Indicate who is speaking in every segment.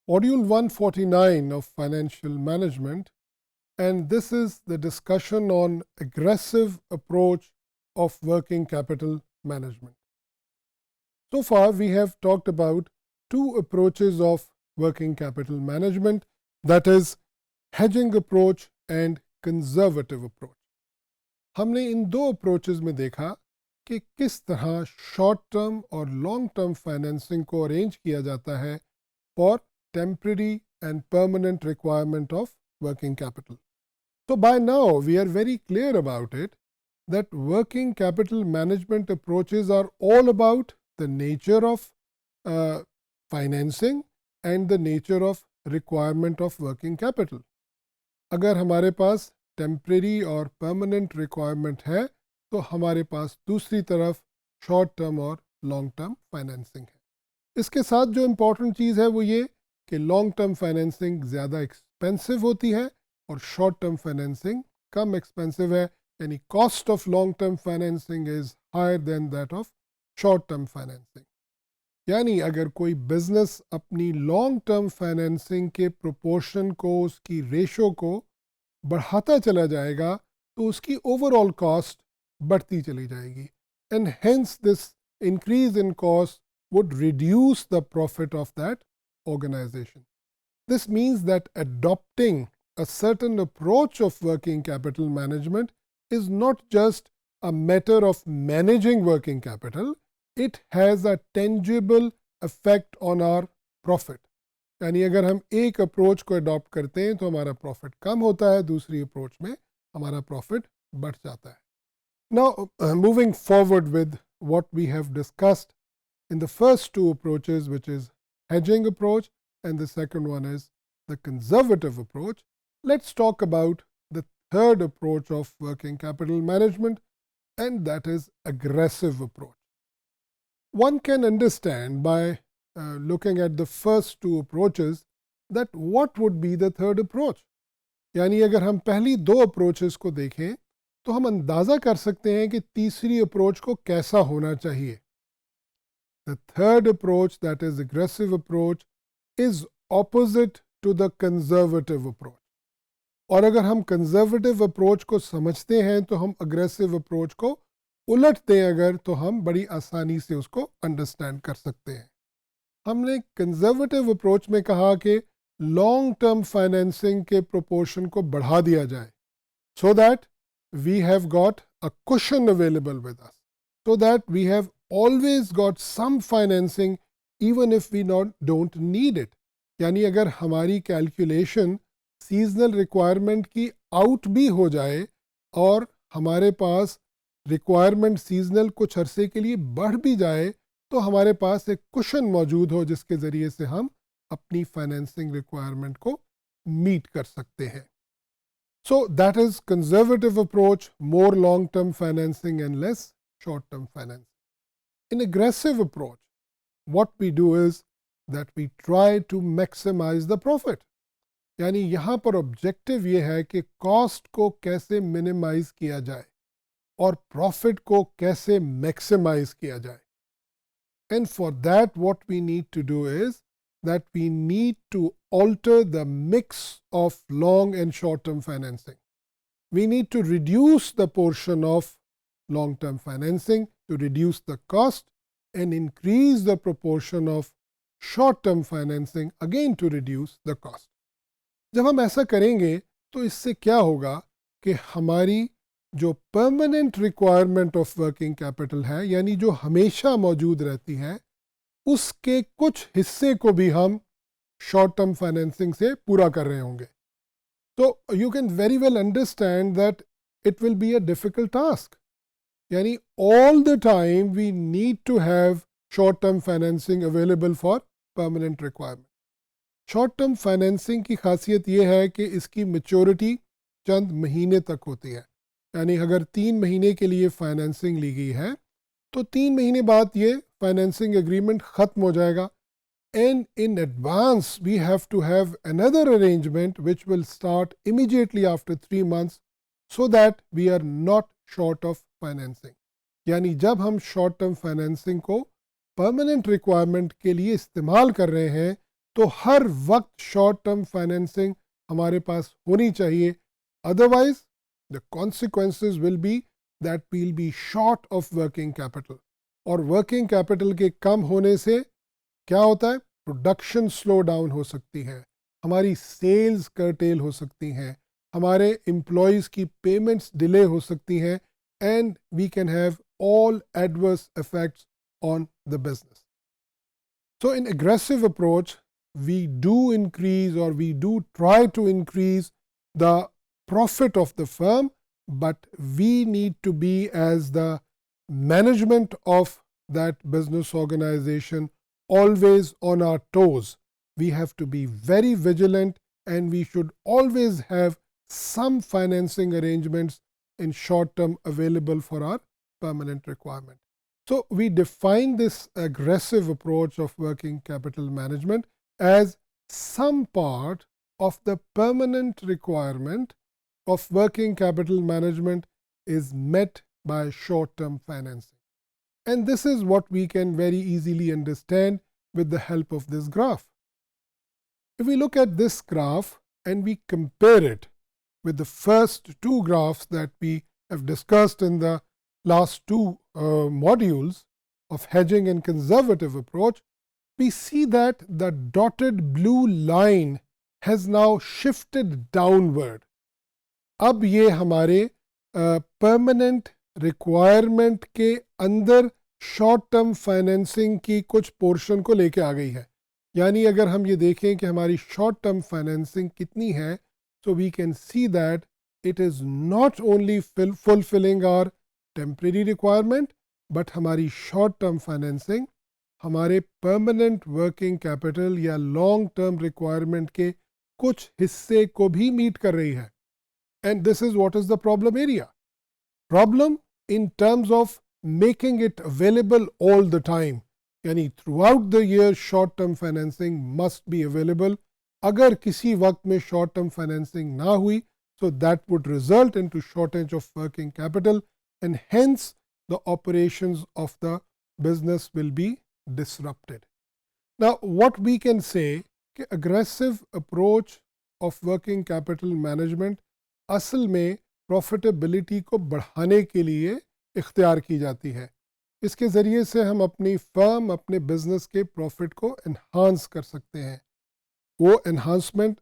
Speaker 1: Module 149 of Financial Management, and this is the discussion on aggressive approach of working capital management. So far, we have talked about two approaches of working capital management, that is hedging approach and conservative approach. हमने इन दो approaches में देखा कि किस तरह short term और long term financing को arrange किया जाता है for temporary and permanent requirement of working capital. So by now we are very clear about it that working capital management approaches are all about the nature of financing and the nature of requirement of working capital. अगर हमारे पास temporary और permanent requirement है तो हमारे पास दूसरी तरफ short term और long term financing है. इसके साथ जो important चीज़ है वो ये कि लॉन्ग टर्म फाइनेंसिंग ज़्यादा एक्सपेंसिव होती है और शॉर्ट टर्म फाइनेंसिंग कम एक्सपेंसिव है, यानी cost of long term financing is higher than that of short term financing. यानी अगर कोई बिजनेस अपनी लॉन्ग टर्म फाइनेंसिंग के प्रोपोर्शन को, उसकी रेशो को बढ़ाता चला जाएगा तो उसकी ओवरऑल कॉस्ट बढ़ती चली जाएगी, and hence this increase in cost would reduce the profit of that organization. This means that adopting a certain approach of working capital management is not just a matter of managing working capital, it has a tangible effect on our profit. यानी अगर हम एक approach को adopt करते हैं तो हमारा profit कम होता है, दूसरी अप्रोच में हमारा प्रॉफिट बढ़ जाता है. Now, moving forward with what we have discussed in the first two approaches, which is hedging approach and the second one is the conservative approach, let's talk about the third approach of working capital management, and that is aggressive approach. One can understand by looking at the first two approaches that what would be the third approach. यानी अगर हम पहली दो approaches को देखें तो हम अंदाज़ा कर सकते हैं कि तीसरी approach को कैसा होना चाहिए. The third approach, that is aggressive approach, is opposite to the conservative approach. और अगर हम conservative approach को समझते हैं तो हम aggressive approach को उलटते हैं अगर तो हम बड़ी आसानी से उसको understand कर सकते हैं. हमने conservative approach में कहा कि long term financing के proportion को बढ़ा दिया जाए so that we have got a cushion available with us, so that we have always got some financing even if we don't need it. यानी अगर हमारी कैलकुलेशन सीजनल रिक्वायरमेंट की out भी हो जाए और हमारे पास रिक्वायरमेंट सीजनल कुछ अरसे के लिए बढ़ भी जाए तो हमारे पास एक कुशन मौजूद हो जिसके ज़रिए से हम अपनी फाइनेंसिंग रिक्वायरमेंट को मीट कर सकते हैं. So that is conservative approach, more long-term financing and less short-term financing. In aggressive approach, what we do is that we try to maximize the profit. यानी यहाँ पर ऑब्जेक्टिव ये है कि कॉस्ट को कैसे मिनिमाइज किया जाए और प्रॉफिट को कैसे मैक्सिमाइज किया जाए. And for that what we need to do is that we need to alter the mix of long and short-term financing. We need to reduce the portion of long-term financing to reduce the cost and increase the proportion of short-term financing again to reduce the cost. जब हम ऐसा करेंगे तो इससे क्या होगा कि हमारी जो permanent requirement of working capital है, यानी जो हमेशा मौजूद रहती है, उसके कुछ हिस्से को भी हम शॉर्ट टर्म फाइनेंसिंग से पूरा कर रहे होंगे. तो you can very well understand that it will be a difficult task. यानी all the time we need to have short term financing available for permanent requirement. Short term financing की खासियत ये है कि इसकी मैच्योरिटी चंद महीने तक होती है. यानी अगर 3 महीने के लिए फाइनेंसिंग ली गई है तो 3 महीने बाद ये फाइनेंसिंग एग्रीमेंट ख़त्म हो जाएगा. And in advance we have to have another arrangement which will start immediately after 3 months so that we are not short of financing. यानी जब हम शॉर्ट टर्म फाइनेंसिंग को परमानेंट रिक्वायरमेंट के लिए इस्तेमाल कर रहे हैं तो हर वक्त शॉर्ट टर्म फाइनेंसिंग हमारे पास होनी चाहिए, otherwise the consequences will be that will be short of working capital. और वर्किंग कैपिटल के कम होने से क्या होता है, प्रोडक्शन स्लो डाउन हो सकती है, हमारी सेल्स कर्टेल हो सकती हैं, हमारे एम्प्लॉयज़ की पेमेंट्स डिले हो सकती हैं, and we can have all adverse effects on the business. So in aggressive approach, we do increase or we do try to increase the profit of the firm, but we need to be as the management of that business organization always on our toes. We have to be very vigilant, and we should always have some financing arrangements in short term available for our permanent requirement. So we define this aggressive approach of working capital management as some part of the permanent requirement of working capital management is met by short-term financing. And this is what we can very easily understand with the help of this graph. If we look at this graph and we compare it with the first two graphs that we have discussed in the last two modules of hedging and conservative approach, we see that the dotted blue line has now shifted downward. अब ये हमारे permanent requirement के अंदर short term financing की कुछ portion को लेके आ गई है। यानी अगर हम ये देखें कि हमारी short term financing कितनी है, so we can see that it is not only fulfilling our temporary requirement, but हमारी short term financing हमारे permanent working capital या long term requirement के कुछ हिस्से को भी meet कर रही है. And this is what is the problem area. Problem in terms of making it available all the time. यानी throughout the year short term financing must be available. अगर किसी वक्त में short term financing ना हुई, so that would result into shortage of working capital, and hence the operations of the business will be disrupted. Now what we can say कि aggressive approach of working capital management असल में profitability को बढ़ाने के लिए इख्तियार की जाती है. इसके ज़रिए से हम अपनी फर्म, अपने बिजनेस के प्रॉफिट को एनहांस कर सकते हैं. वो एनहांसमेंट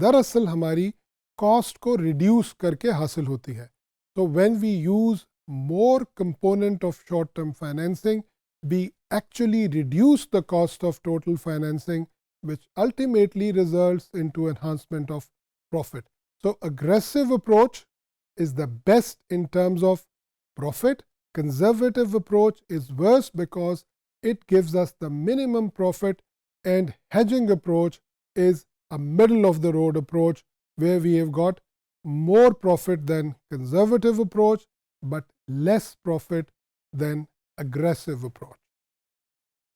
Speaker 1: दरअसल हमारी कॉस्ट को रिड्यूस करके हासिल होती है. तो when we use more component of short-term financing, we actually reduce the cost of total financing, which ultimately results into enhancement of profit. So aggressive approach is the best in terms of profit. Conservative approach is worse because it gives us the minimum profit, and hedging approach is a middle of the road approach where we have got more profit than conservative approach, but less profit than aggressive approach.